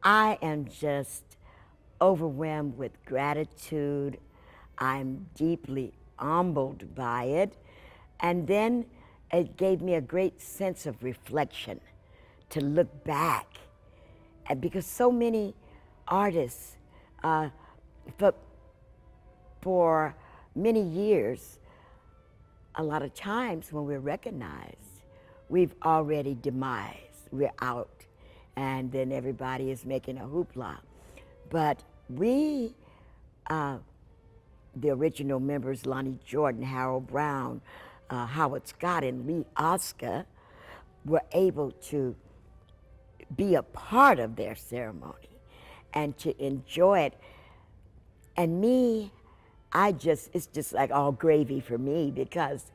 I am just overwhelmed with gratitude. I'm deeply humbled by it. And then it gave me a great sense of reflection to look back. And because so many artists, uh, for, for many years, a lot of times when we're recognized, we've already demised, we're out, and then everybody is making a hoopla. But we, the original members, Lonnie Jordan, Harold Brown, Howard Scott, and Lee Oscar, were able to be a part of their ceremony and to enjoy it. And me, it's just like all gravy for me because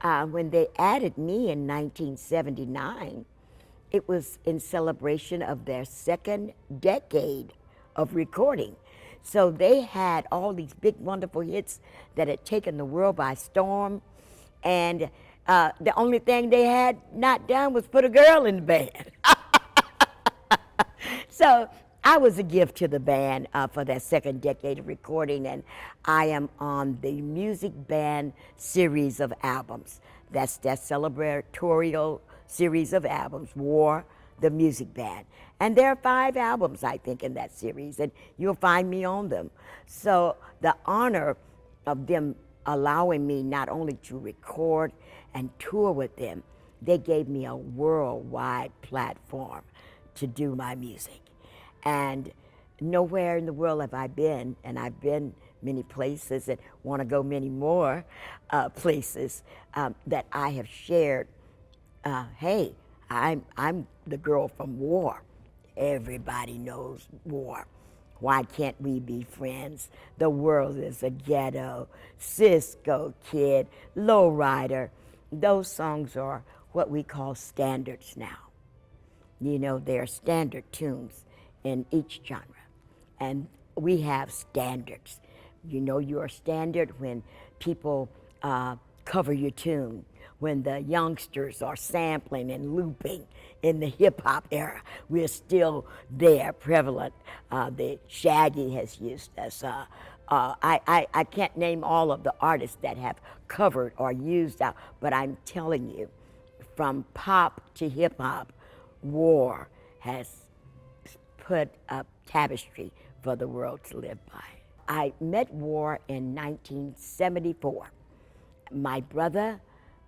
when they added me in 1979, it was in celebration of their second decade of recording. So they had all these big, wonderful hits that had taken the world by storm. And the only thing they had not done was put a girl in the band. So I was a gift to the band for that second decade of recording, and I am on the music band series of albums. That's that celebratorial series of albums, War, the music band. And there are 5 albums, I think, in that series, and you'll find me on them. So the honor of them allowing me not only to record and tour with them, they gave me a worldwide platform to do my music. And nowhere in the world have I been, and I've been many places and want to go many more places that I have shared. Hey, I'm the girl from War. Everybody knows War. Why can't we be friends? The world is a ghetto. Cisco Kid, Lowrider. Those songs are what we call standards now. You know, they're standard tunes in each genre. And we have standards. You know you're a standard when people cover your tune, when the youngsters are sampling and looping in the hip-hop era. We're still there, prevalent. The Shaggy has used us. I can't name all of the artists that have covered or used out, but I'm telling you, from pop to hip-hop, War has put up tapestry for the world to live by. I met War in 1974. My brother,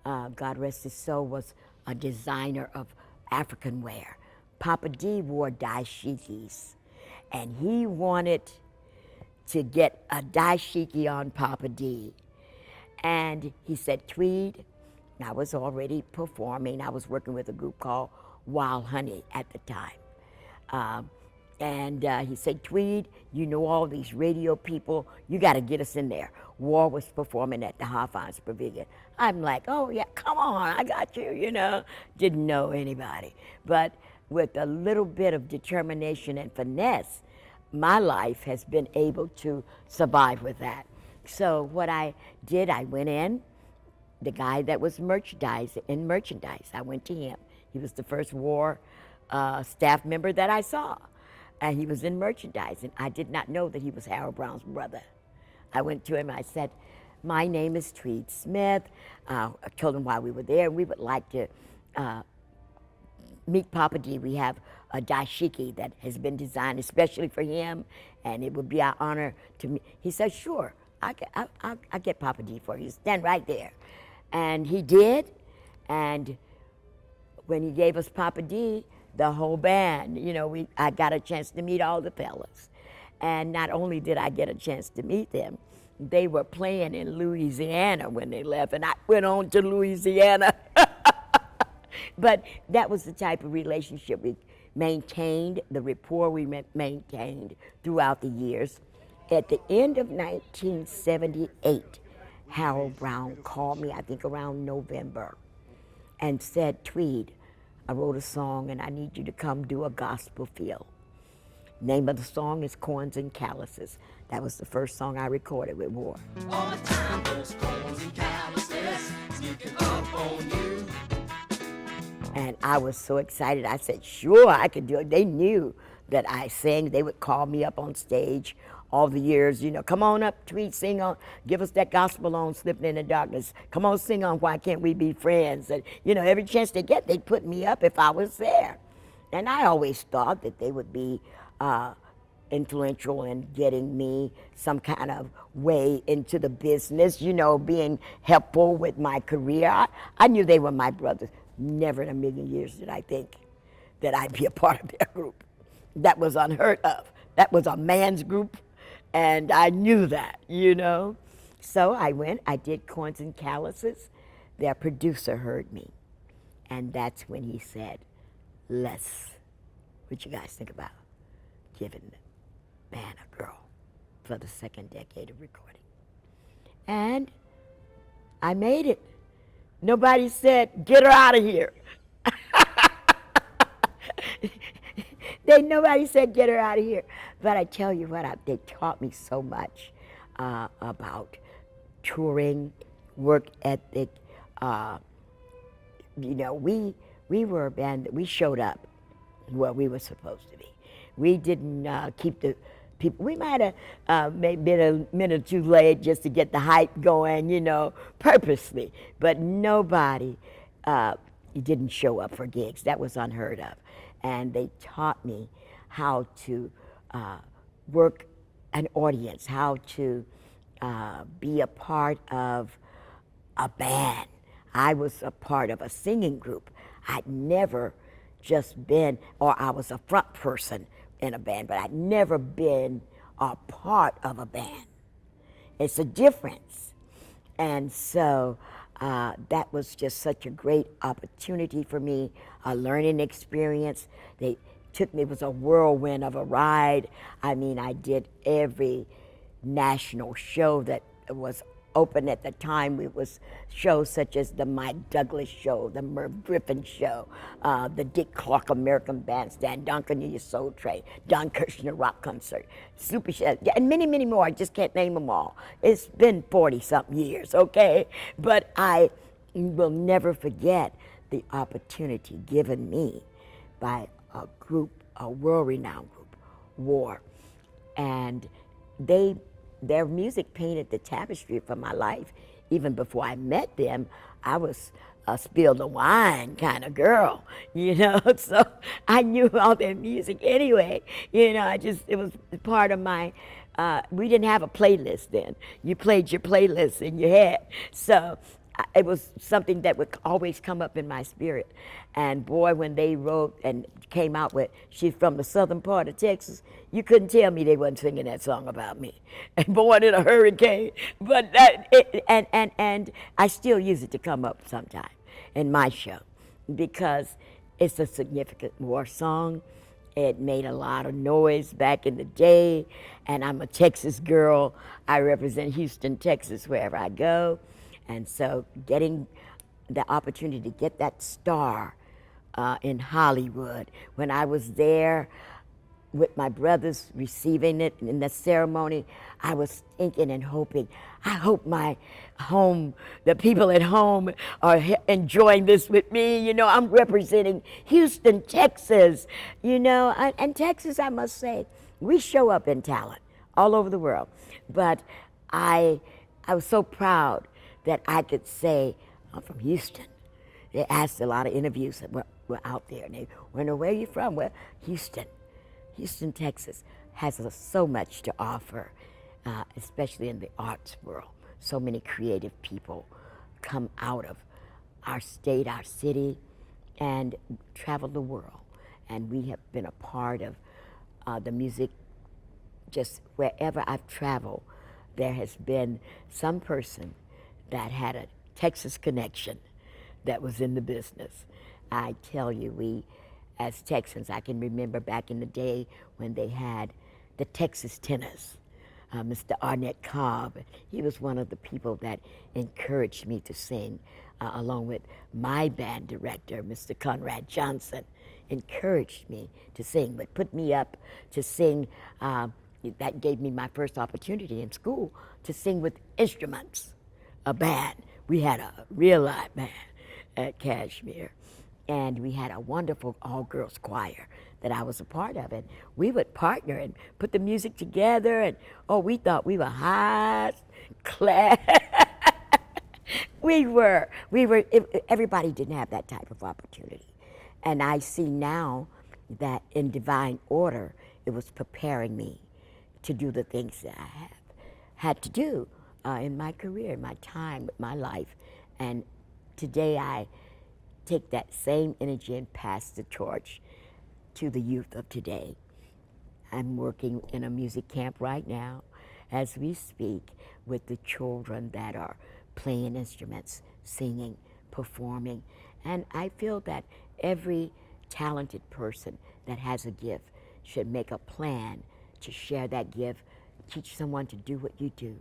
God rest his soul, was a designer of African wear. Papa D wore dashikis, and he wanted to get a dashiki on Papa D. And he said, Tweed, I was already performing. I was working with a group called Wild Honey at the time. And he said, Tweed, you know all these radio people, you got to get us in there. War was performing at the Hofheinz Pavilion. I'm like, oh yeah, come on, I got you, you know. Didn't know anybody. But with a little bit of determination and finesse, my life has been able to survive with that. So what I did, I went in, the guy that was merchandise, I went to him. He was the first War staff member that I saw. And he was in merchandising. I did not know that he was Harold Brown's brother. I went to him and I said, my name is Tweed Smith. I told him why we were there. We would like to meet Papa D. We have a dashiki that has been designed especially for him, and it would be our honor to meet. He said, sure, I'll get Papa D for you. Stand right there. And he did, and when he gave us Papa D, the whole band, you know, I got a chance to meet all the fellas. And not only did I get a chance to meet them, they were playing in Louisiana when they left, and I went on to Louisiana. But that was the type of relationship we maintained, the rapport we maintained throughout the years. At the end of 1978, Harold Brown called me, I think around November, and said, Tweed, I wrote a song and I need you to come do a gospel feel. Name of the song is Corns and Calluses. That was the first song I recorded with War. All the time those corns and calluses sneaking up on you. And I was so excited. I said, sure, I could do it. They knew that I sing. They would call me up on stage all the years, come on up, Tweed, sing on, give us that gospel on Slipping in the Darkness. Come on, sing on Why Can't We Be Friends? And, every chance they get, they'd put me up if I was there. And I always thought that they would be influential in getting me some kind of way into the business, being helpful with my career. I knew they were my brothers. Never in a million years did I think that I'd be a part of their group. That was unheard of. That was a man's group, and I knew that, So I went, I did Corns and Calluses. Their producer heard me, and that's when he said, what you guys think about giving the band a girl for the second decade of recording? And I made it. Nobody said, get her out of here. Nobody said, get her out of here. But I tell you what, they taught me so much about touring, work ethic. We were a band that we showed up where we were supposed to be. We didn't keep the people. We might have maybe been a minute or two late just to get the hype going, purposely. But nobody didn't show up for gigs. That was unheard of. And they taught me how to work an audience, how to be a part of a band. I was a part of a singing group. I'd never just been, or I was a front person in a band, but I'd never been a part of a band. It's a difference. And so that was just such a great opportunity for me, a learning experience. They took me, it was a whirlwind of a ride. I mean, I did every national show that was open at the time. It was shows such as the Mike Douglas Show, the Merv Griffin Show, the Dick Clark American Bandstand, Don Cornelius Soul Train, Don Kirshner Rock Concert, Super Chef, and many, many more. I just can't name them all. It's been 40-something years, okay? But I will never forget the opportunity given me by a group, a world-renowned group, War. And their music painted the tapestry for my life. Even before I met them, I was a spill the wine kind of girl, so I knew all their music anyway. It was part of my, we didn't have a playlist then. You played your playlist in your head. So it was something that would always come up in my spirit. And boy, when they wrote and came out with She's from the Southern Part of Texas, you couldn't tell me they wasn't singing that song about me. And Born in a Hurricane. But and I still use it to come up sometime in my show because it's a significant war song. It made a lot of noise back in the day, and I'm a Texas girl. I represent Houston, Texas, wherever I go. And so getting the opportunity to get that star in Hollywood, when I was there with my brothers receiving it in the ceremony, I was thinking and hoping, I hope my home, the people at home are enjoying this with me. I'm representing Houston, Texas, and Texas, I must say, we show up in talent all over the world. But I was so proud that I could say, I'm from Houston. They asked a lot of interviews that were out there, and they wonder, where are you from? Well, Houston. Houston, Texas has so much to offer, especially in the arts world. So many creative people come out of our state, our city, and travel the world. And we have been a part of the music. Just wherever I've traveled, there has been some person that had a Texas connection that was in the business. I tell you, we, as Texans, I can remember back in the day when they had the Texas tenors, Mr. Arnett Cobb. He was one of the people that encouraged me to sing, along with my band director, Mr. Conrad Johnson, encouraged me to sing, but put me up to sing. That gave me my first opportunity in school to sing with instruments, a band. We had a real live band at Kashmir. and we had a wonderful all-girls choir that I was a part of. And we would partner and put the music together, and oh, we thought we were high class. Everybody didn't have that type of opportunity. And I see now that in divine order, it was preparing me to do the things that I have had to do in my career, in my time, my life. And today I take that same energy and pass the torch to the youth of today. I'm working in a music camp right now as we speak with the children that are playing instruments, singing, performing. And I feel that every talented person that has a gift should make a plan to share that gift, teach someone to do what you do,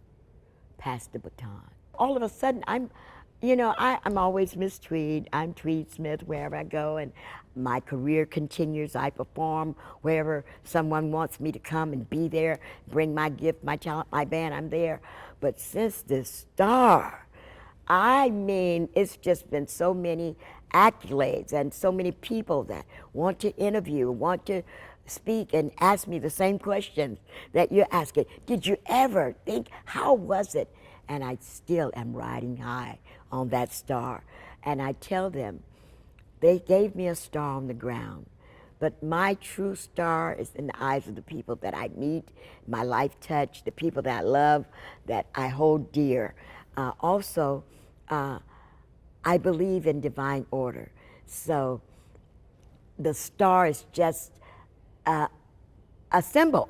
pass the baton. All of a sudden, I'm always Miss Tweed. I'm Tweed Smith wherever I go, and my career continues. I perform wherever someone wants me to come and be there, bring my gift, my talent, my band, I'm there. But since this star, I mean, it's just been so many accolades and so many people that want to interview, want to speak and ask me the same questions that you're asking. Did you ever think, how was it? And I still am riding high on that star. And I tell them, they gave me a star on the ground, but my true star is in the eyes of the people that I meet, my life touch, the people that I love, that I hold dear. Also, I believe in divine order. So the star is just a symbol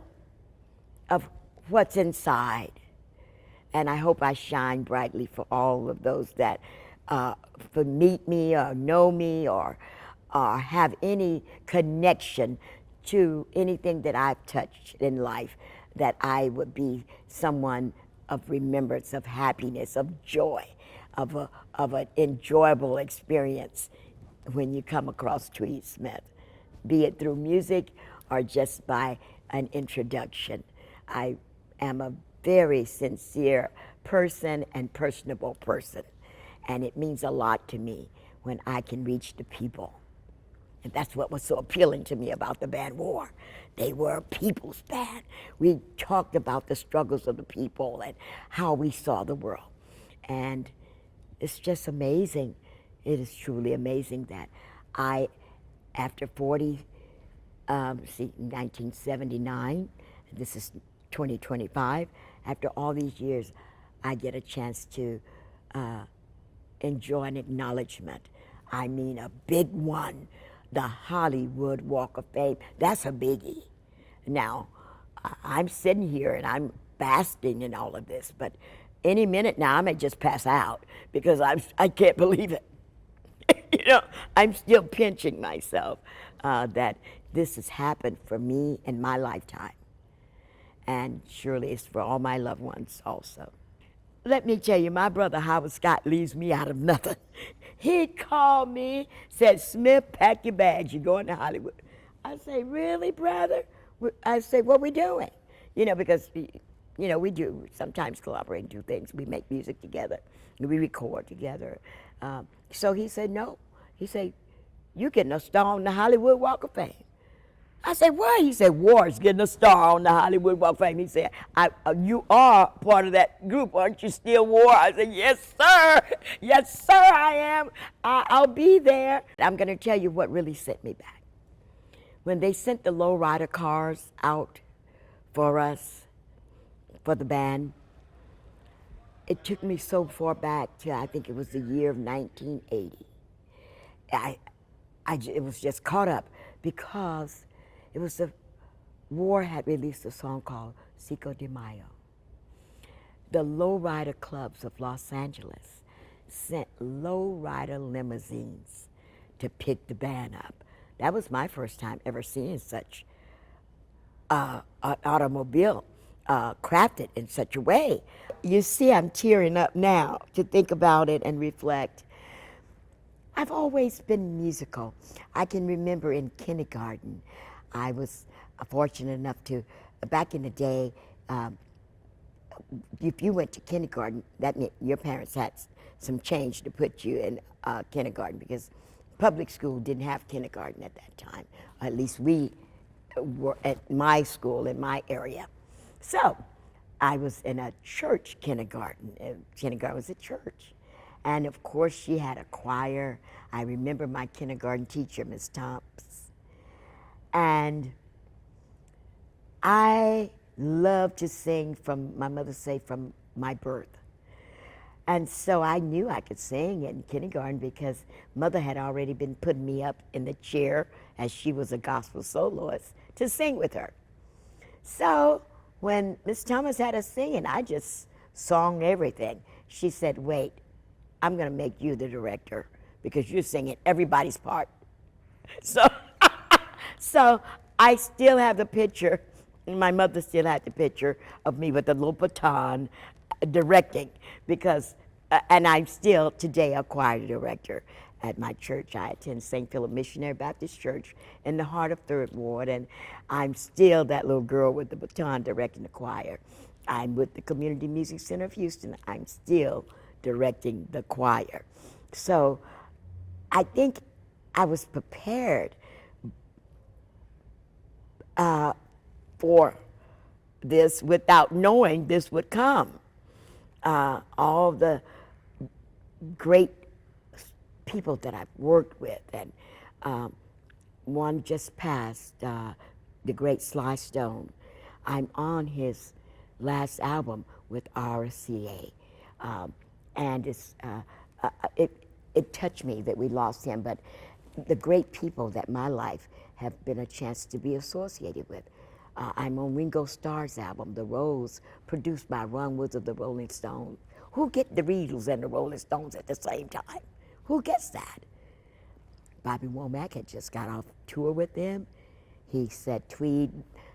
of what's inside. And I hope I shine brightly for all of those that meet me or know me or have any connection to anything that I've touched in life, that I would be someone of remembrance, of happiness, of joy, of an enjoyable experience when you come across Tweed Smith, be it through music or just by an introduction. I am a very sincere person and personable person, and it means a lot to me when I can reach the people. And that's what was so appealing to me about the band War. They were a people's band. We talked about the struggles of the people and how we saw the world. And it's just amazing. It is truly amazing that I, after 1979, this is 2025, after all these years, I get a chance to enjoy an acknowledgement. I mean, a big one, the Hollywood Walk of Fame. That's a biggie. Now, I'm sitting here and I'm basking in all of this, but any minute now I may just pass out because I can't believe it. I'm still pinching myself that this has happened for me in my lifetime. And surely it's for all my loved ones also. Let me tell you, my brother Howard Scott leaves me out of nothing. He called me, said, Smith, pack your bags, you're going to Hollywood. I say, really, brother? I say, what we doing? Because, we do sometimes collaborate and do things. We make music together, we record together. So he said, no. He said, you getting a star on the Hollywood Walk of Fame. I said, what? He said, War's getting a star on the Hollywood Walk of Fame. He said, you are part of that group, aren't you still, War? I said, yes, sir. Yes, sir, I am. I'll be there. I'm going to tell you what really set me back. When they sent the lowrider cars out for us, for the band, it took me so far back to, I think it was the year of 1980. It was just caught up because it was War had released a song called Cinco de Mayo. The lowrider clubs of Los Angeles sent lowrider limousines to pick the band up. That was my first time ever seeing such an automobile crafted in such a way. You see, I'm tearing up now to think about it and reflect. I've always been musical. I can remember in kindergarten, I was fortunate enough to, back in the day, if you went to kindergarten, that meant your parents had some change to put you in kindergarten, because public school didn't have kindergarten at that time. At least we were at my school in my area. So I was in a church kindergarten. Kindergarten was a church. And of course, she had a choir. I remember my kindergarten teacher, Miss Thompson. And I loved to sing from, my mother say, from my birth. And so I knew I could sing in kindergarten because Mother had already been putting me up in the chair, as she was a gospel soloist, to sing with her. So when Miss Thomas had us singing, I just sung everything. She said, wait, I'm going to make you the director because you're singing everybody's part. So, so I still have the picture, my mother still had the picture of me with the little baton directing because, and I'm still today a choir director at my church. I attend St. Philip Missionary Baptist Church in the heart of 3rd Ward, and I'm still that little girl with the baton directing the choir. I'm with the Community Music Center of Houston. I'm still directing the choir. So I think I was prepared for this without knowing this would come. All the great people that I've worked with, and one just passed, the great Sly Stone. I'm on his last album with RCA, and it touched me that we lost him, but the great people that my life have been a chance to be associated with. I'm on Ringo Starr's album, The Rose, produced by Ron Woods of the Rolling Stones. Who get the Beatles and the Rolling Stones at the same time? Who gets that? Bobby Womack had just got off tour with them. He said, Tweed,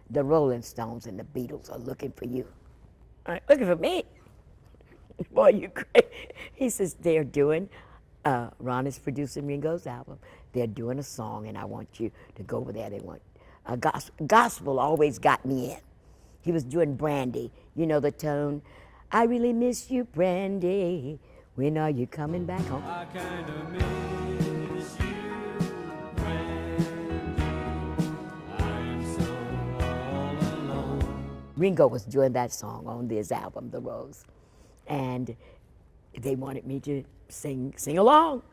the Rolling Stones and the Beatles are looking for you. All right, looking for me? Boy, you crazy. He says, they're doing, Ron is producing Ringo's album. They're doing a song, and I want you to go over there. They want gospel always got me in. He was doing Brandy. You know the tone. I really miss you, Brandy. When are you coming back home? I kinda miss you, Brandy. I'm so all alone. Ringo was doing that song on this album, The Rose. And they wanted me to sing along.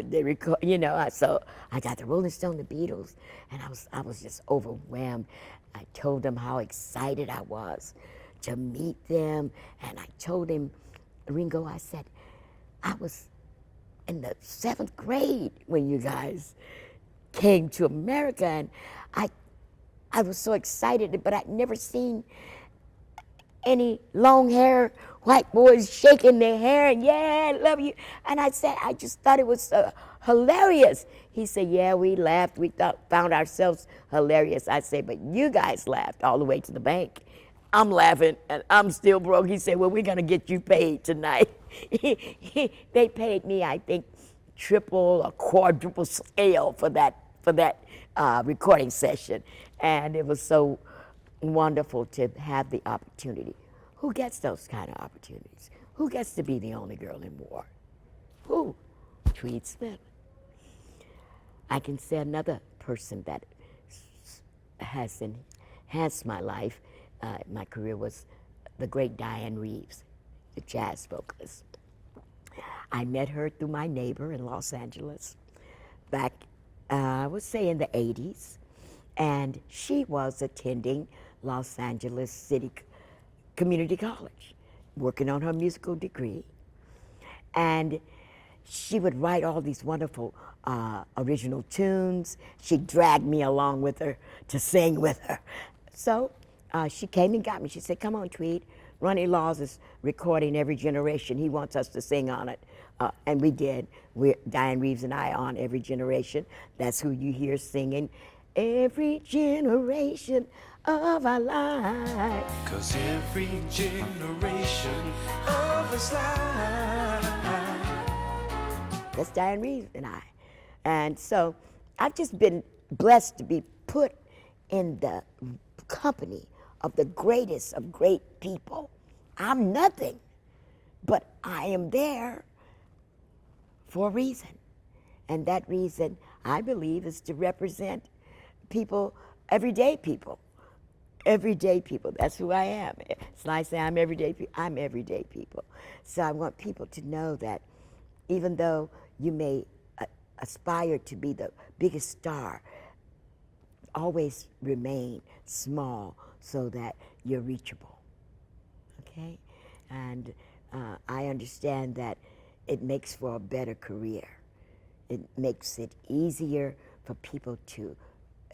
They record, you know, so I got the Rolling Stone, the Beatles, and I was just overwhelmed. I told them how excited I was to meet them, and I told him, Ringo, I said, I was in the 7th grade when you guys came to America, and I was so excited, but I'd never seen any long hair white boys shaking their hair and yeah, I love you. And I said, I just thought it was hilarious. He said, yeah, we laughed. We found ourselves hilarious. I said, but you guys laughed all the way to the bank. I'm laughing and I'm still broke. He said, well, we're gonna get you paid tonight. They paid me, I think, triple or quadruple scale for that recording session. And it was so wonderful to have the opportunity. Who gets those kind of opportunities? Who gets to be the only girl in war? Who? Tweed Smith. I can say another person that has enhanced my life, my career, was the great Diane Reeves, the jazz vocalist. I met her through my neighbor in Los Angeles back, I would say in the 80s, and she was attending Los Angeles City Community College, working on her musical degree. And she would write all these wonderful original tunes. She dragged me along with her to sing with her. So she came and got me. She said, come on, Tweed. Ronnie Laws is recording Every Generation. He wants us to sing on it. And we did. Diane Reeves and I on Every Generation. That's who you hear singing every generation of our life. 'Cause every generation of us life. That's Diane Reeves and I. And so I've just been blessed to be put in the company of the greatest of great people. I'm nothing, but I am there for a reason. And that reason, I believe, is to represent people, everyday people. Everyday people. That's who I am. It's nice to say I'm everyday. I'm everyday people. So I want people to know that even though you may aspire to be the biggest star, always remain small so that you're reachable. Okay, and I understand that it makes for a better career. It makes it easier for people to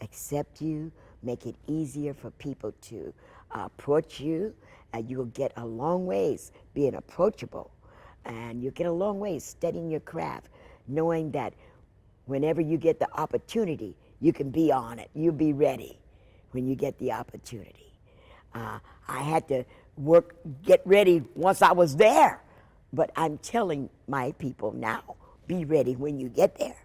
accept you, make it easier for people to approach you, and you'll get a long ways being approachable, and you'll get a long ways studying your craft, knowing that whenever you get the opportunity, you can be on it. You'll be ready when you get the opportunity. I had to get ready once I was there, but I'm telling my people now, be ready when you get there.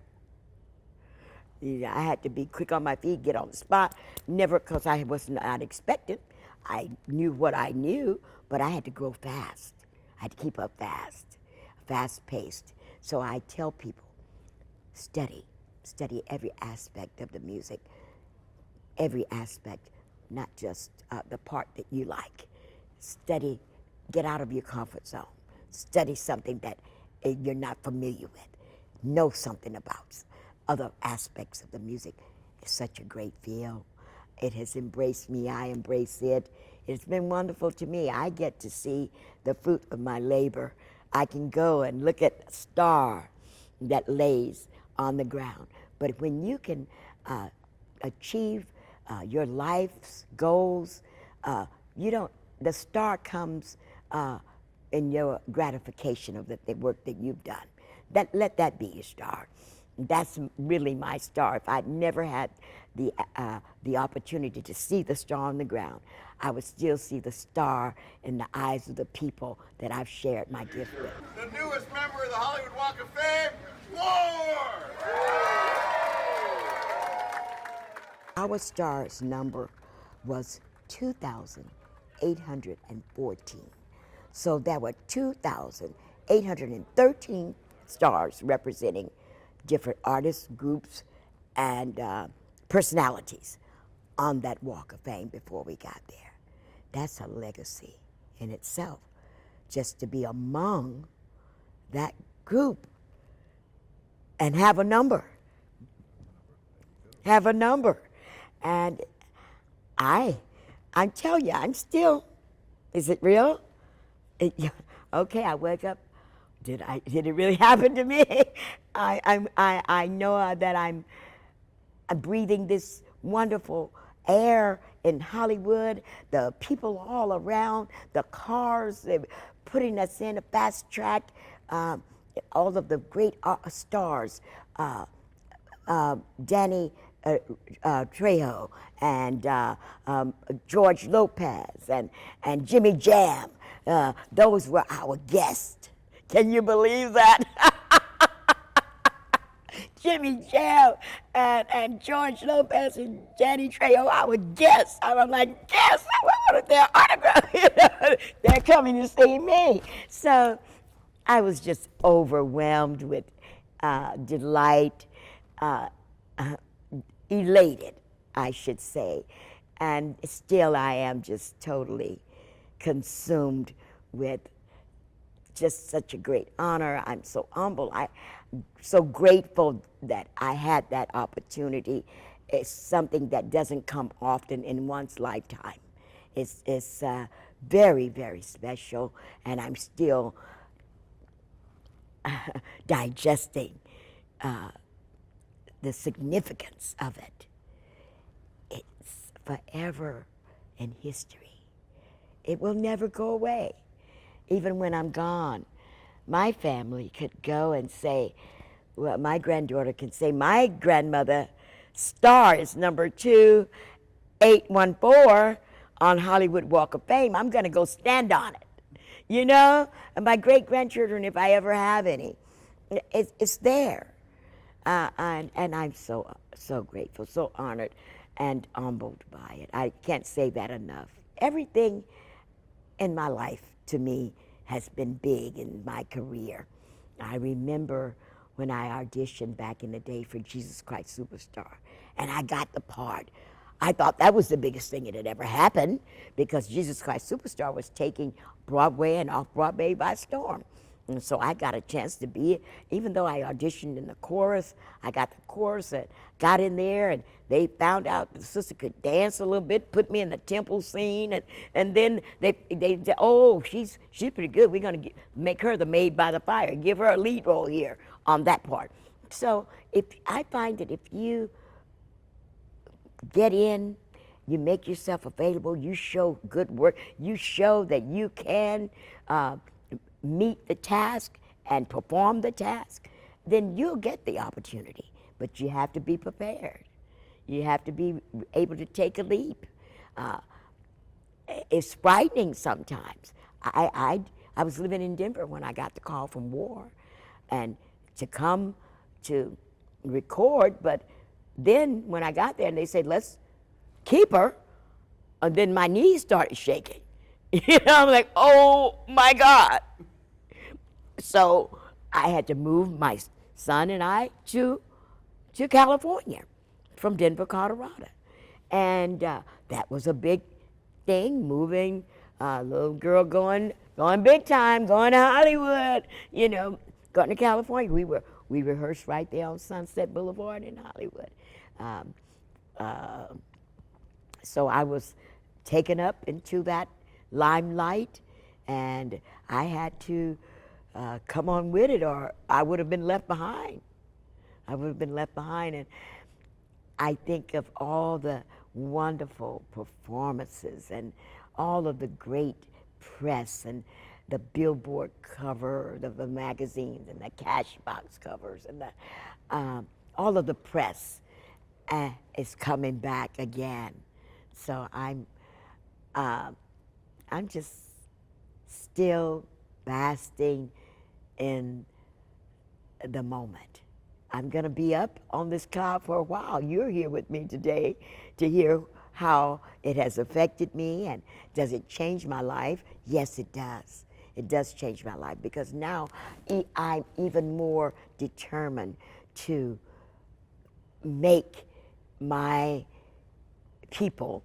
I had to be quick on my feet, get on the spot, never, because I was not expected. I knew what I knew, but I had to grow fast. I had to keep up fast-paced. So I tell people, study every aspect of the music, every aspect, not just the part that you like. Study, get out of your comfort zone. Study something that you're not familiar with. Know something about other aspects of the music. It's such a great field. It has embraced me. I embrace it. It's been wonderful to me. I get to see the fruit of my labor. I can go and look at a star that lays on the ground. But when you can achieve your life's goals, the star comes in your gratification of the work that you've done. Let that be your star. That's really my star. If I'd never had the opportunity to see the star on the ground, I would still see the star in the eyes of the people that I've shared my gift with. The newest member of the Hollywood Walk of Fame, War! Our star's number was 2,814. So there were 2,813 stars representing different artists, groups, and personalities on that Walk of Fame before we got there. That's a legacy in itself, just to be among that group and have a number. Have a number. And I'm telling you, I'm still, is it real? Okay, I wake up. Did it really happen to me? I know that I'm breathing this wonderful air in Hollywood, the people all around, the cars, they're putting us in a fast track, all of the great stars, Danny Trejo and George Lopez and Jimmy Jam. Those were our guests. Can you believe that? Jimmy Jam and George Lopez and Danny Trejo, our guests. I'm like, yes, I wanted their autograph. They're coming to see me. So I was just overwhelmed with delight, elated, I should say. And still I am just totally consumed with just such a great honor. I'm so humble. I'm so grateful that I had that opportunity. It's something that doesn't come often in one's lifetime. It's very, very special, and I'm still digesting the significance of it. It's forever in history. It will never go away. Even when I'm gone, my family could go and say, well, my granddaughter can say, my grandmother star is number 2814 on Hollywood Walk of Fame. I'm going to go stand on it, you know? And my great-grandchildren, if I ever have any, it's there. And I'm so grateful, so honored and humbled by it. I can't say that enough. Everything in my life, to me, has been big in my career. I remember when I auditioned back in the day for Jesus Christ Superstar, and I got the part. I thought that was the biggest thing that had ever happened, because Jesus Christ Superstar was taking Broadway and off-Broadway by storm. And so I got a chance to be, even though I auditioned in the chorus, I got the chorus and got in there, and they found out the sister could dance a little bit, put me in the temple scene, and then they said, oh, she's pretty good. We're going to make her the maid by the fire, give her a lead role here on that part. So I find that if you get in, you make yourself available, you show good work, you show that you can meet the task and perform the task, then you'll get the opportunity. But you have to be prepared. You have to be able to take a leap. It's frightening sometimes. I was living in Denver when I got the call from War, and to come to record, but then when I got there and they said, let's keep her, and then my knees started shaking. You know, I'm like, oh my God. So I had to move my son and I to California from Denver, Colorado. And that was a big thing, moving, little girl going big time, going to Hollywood, you know, going to California. We rehearsed right there on Sunset Boulevard in Hollywood. So I was taken up into that limelight, and I had to come on with it, or I would have been left behind. I would have been left behind. And I think of all the wonderful performances and all of the great press and the Billboard cover of the magazines and the Cashbox covers and all of the press is coming back again. So I'm just still basking in the moment. I'm going to be up on this cloud for a while. You're here with me today to hear how it has affected me, and does it change my life? Yes, it does. It does change my life, because now I'm even more determined to make my people,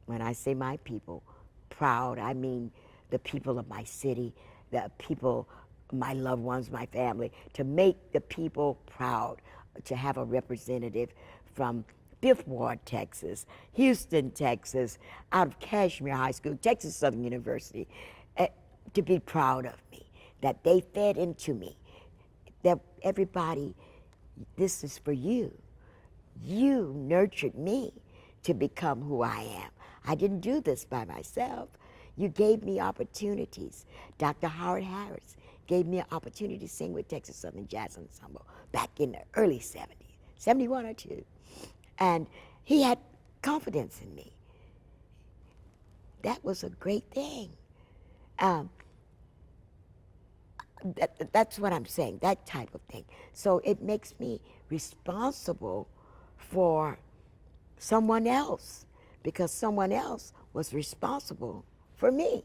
when I say my people, proud. I mean the people of my city, the people, my loved ones, my family, to make the people proud, to have a representative from Fifth Ward, Texas, Houston, Texas, out of Kashmere High School, Texas Southern University, to be proud of me, that they fed into me, that everybody, this is for you. You nurtured me to become who I am. I didn't do this by myself. You gave me opportunities. Dr. Howard Harris gave me an opportunity to sing with Texas Southern Jazz Ensemble back in the early 70s, 71 or 2. And he had confidence in me. That was a great thing. That's what I'm saying, that type of thing. So it makes me responsible for someone else, because someone else was responsible for me.